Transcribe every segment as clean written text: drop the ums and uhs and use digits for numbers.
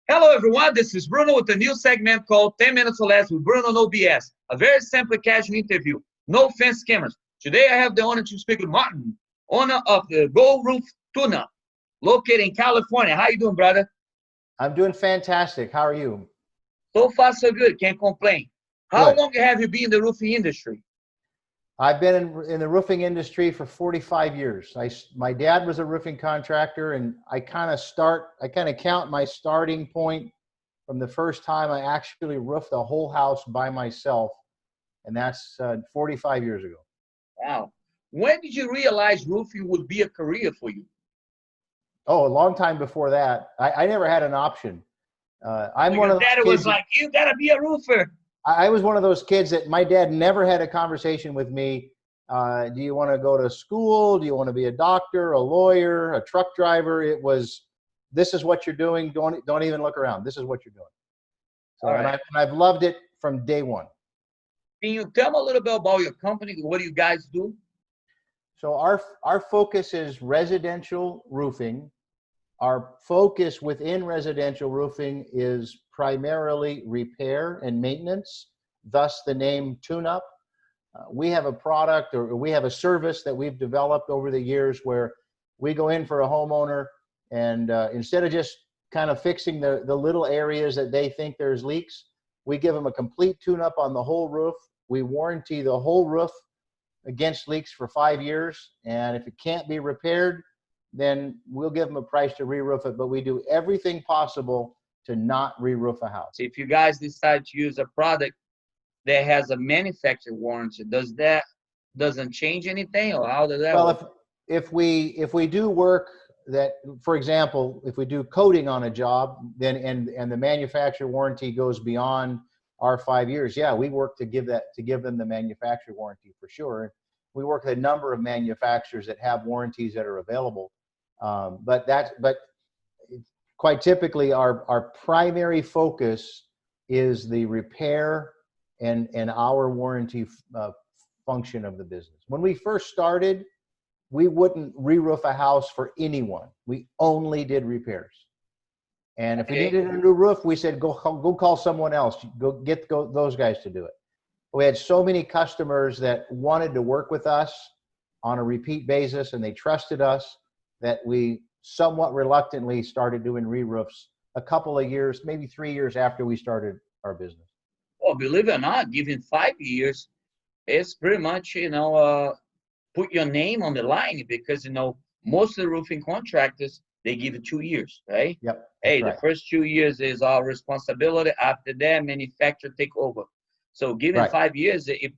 Hello, everyone. This is Bruno with a new segment called 10 Minutes or Less with Bruno No BS. A very simple, casual interview. No fancy cameras. Today, I have the honor to speak with Martin, owner of the Gold Roof Tuna, located in California. How you doing, brother? I'm doing fantastic. How are you? So far, so good. Can't complain. How Good. long have you been in the roofing industry? I've been in the roofing industry for 45 years. My dad was a roofing contractor, and I kind of count my starting point from the first time I actually roofed a whole house by myself, and that's 45 years ago. Wow. When did you realize roofing would be a career for you? Oh, a long time before that. I never had an option. I'm one of those Dad kids was like, you got to be a roofer. I was one of those kids that my dad never had a conversation with me. Do you want to go to school? Do you want to be a doctor, a lawyer, a truck driver? It was, this is what you're doing. Don't even look around. This is what you're doing. So, All and right. I've loved it from day one. Can you tell me a little bit about your company? What do you guys do? So our focus is residential roofing. Our focus within residential roofing is primarily repair and maintenance, thus the name Tune-Up. We have a product, or we have a service that we've developed over the years where we go in for a homeowner, and instead of just kind of fixing the little areas that they think there's leaks, we give them a complete tune-up on the whole roof. We warranty the whole roof against leaks for 5 years, and if it can't be repaired, then we'll give them a price to re-roof it, but we do everything possible to not re-roof a house. If you guys decide to use a product that has a manufacturer warranty, doesn't change anything, or how does that work? Well, if we do work that, for example, if we do coating on a job, then and the manufacturer warranty goes beyond our 5 years, yeah, we work to give them the manufacturer warranty for sure. We work with a number of manufacturers that have warranties that are available. But quite typically our primary focus is the repair and our warranty function of the business. When we first started, we wouldn't re-roof a house for anyone. We only did repairs. And if we needed a new roof, we said, go call someone else. Go get those guys to do it. We had so many customers that wanted to work with us on a repeat basis, and they trusted us, that we somewhat reluctantly started doing re-roofs a couple of years, maybe 3 years after we started our business. Well, believe it or not, given 5 years, it's pretty much, put your name on the line, because, most of the roofing contractors, they give it 2 years, right? Yep. Hey, right. The first 2 years is our responsibility. After that, manufacturer take over. So given Right. 5 years, it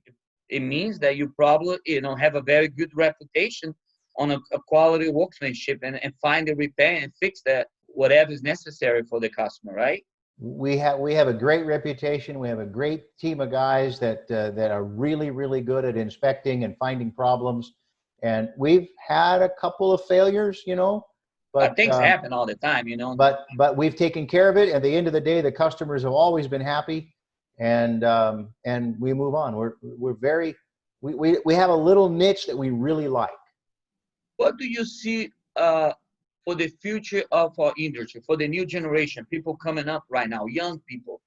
means that you probably, have a very good reputation on a quality workmanship, and find a repair and fix that, whatever is necessary for the customer, right? We have a great reputation. We have a great team of guys that are really, really good at inspecting and finding problems. And we've had a couple of failures, But things happen all the time, But we've taken care of it. At the end of the day, the customers have always been happy, and we move on. We have a little niche that we really like. What do you see for the future of our industry, for the new generation, people coming up right now, young people?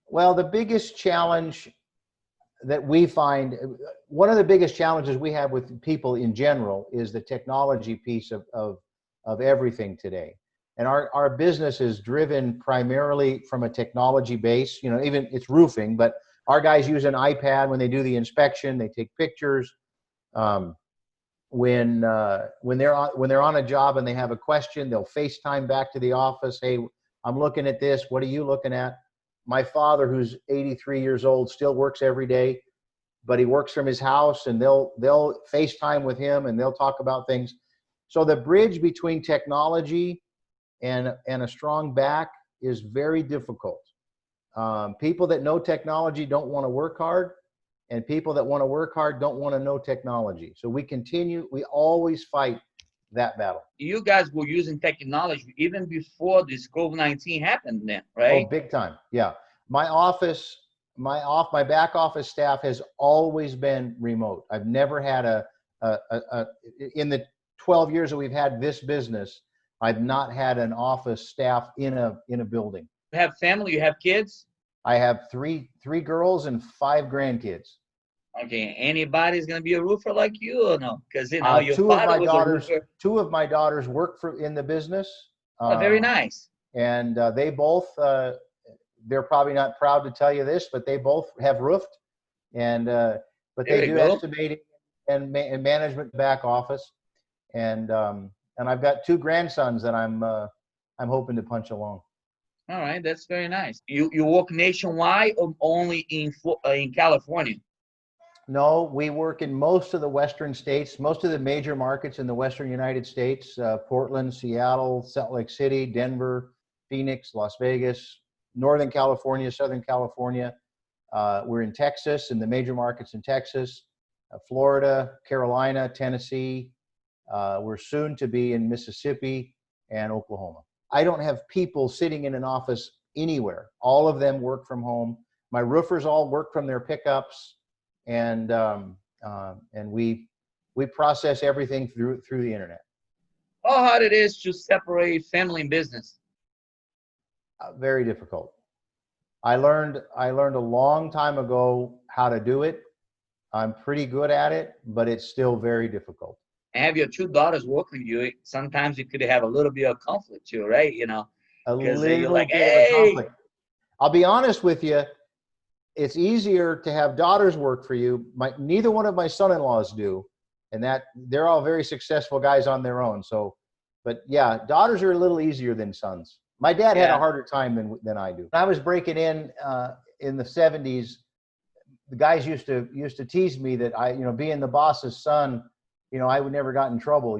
Well, the biggest challenge that we find, one of the biggest challenges we have with people in general, is the technology piece of everything today. And our business is driven primarily from a technology base. Even it's roofing, but our guys use an iPad when they do the inspection. They take pictures. When they're on a job and they have a question, they'll FaceTime back to the office. Hey, I'm looking at this. What are you looking at? My father, who's 83 years old, still works every day, but he works from his house, and they'll FaceTime with him, and they'll talk about things. So the bridge between technology and a strong back is very difficult. People that know technology don't want to work hard, and people that want to work hard don't want to know technology. So we always fight that battle. You guys were using technology even before this COVID-19 happened then, right? Oh, big time. Yeah. My back office staff has always been remote. I've never had in the 12 years that we've had this business, I've not had an office staff in a building. You have family, you have kids? I have three girls and 5 grandkids. Okay, anybody's gonna be a roofer like you or no? Because you know your Two of father my was daughters, a roofer. 2 of my daughters work in the business. Oh, very nice. And they both, they're probably not proud to tell you this, but they both have roofed. And but There they you do go. estimating and management back office. And I've got 2 grandsons that I'm hoping to punch along. All right, that's very nice. You work nationwide or only in California? No, we work in most of the western states, most of the major markets in the western United States, Portland, Seattle, Salt Lake City, Denver, Phoenix, Las Vegas, Northern California, Southern California. We're in Texas, in the major markets in Texas, Florida, Carolina, Tennessee. We're soon to be in Mississippi and Oklahoma. I don't have people sitting in an office anywhere. All of them work from home. My roofers all work from their pickups. And we process everything through the internet. How hard it is to separate family and business? Very difficult. I learned a long time ago how to do it. I'm pretty good at it, but it's still very difficult. And have your 2 daughters working with you? Sometimes you could have a little bit of conflict too, right? You know, A because little you're like, bit of a hey. conflict. I'll be honest with you. It's easier to have daughters work for you. Neither one of my son-in-laws do, and that they're all very successful guys on their own. So, but yeah, daughters are a little easier than sons. My dad had a harder time than I do. When I was breaking in the 70s, the guys used to tease me that being the boss's son, I would never got in trouble,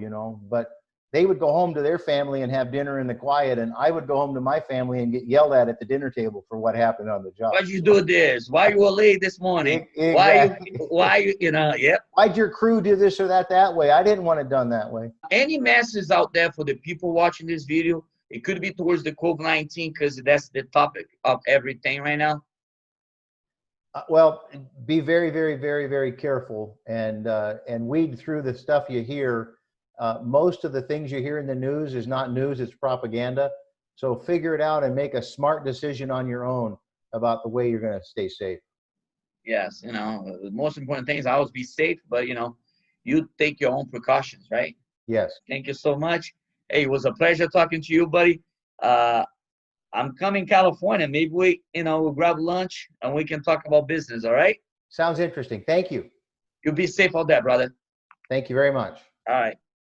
but they would go home to their family and have dinner in the quiet, and I would go home to my family and get yelled at the dinner table for what happened on the job. Why'd you do this? Why you were late this morning? Exactly. Why yep. Why'd your crew do this or that way? I didn't want it done that way. Any messages out there for the people watching this video? It could be towards the COVID-19 because that's the topic of everything right now. Well, be very, very, very, very careful and weed through the stuff you hear. Most of the things you hear in the news is not news, it's propaganda. So figure it out and make a smart decision on your own about the way you're going to stay safe. Yes, the most important thing is always be safe, but you take your own precautions, right? Yes. Thank you so much. Hey, it was a pleasure talking to you, buddy. I'm coming California. Maybe we'll grab lunch and we can talk about business, all right? Sounds interesting. Thank you. You be safe out there, brother. Thank you very much. All right.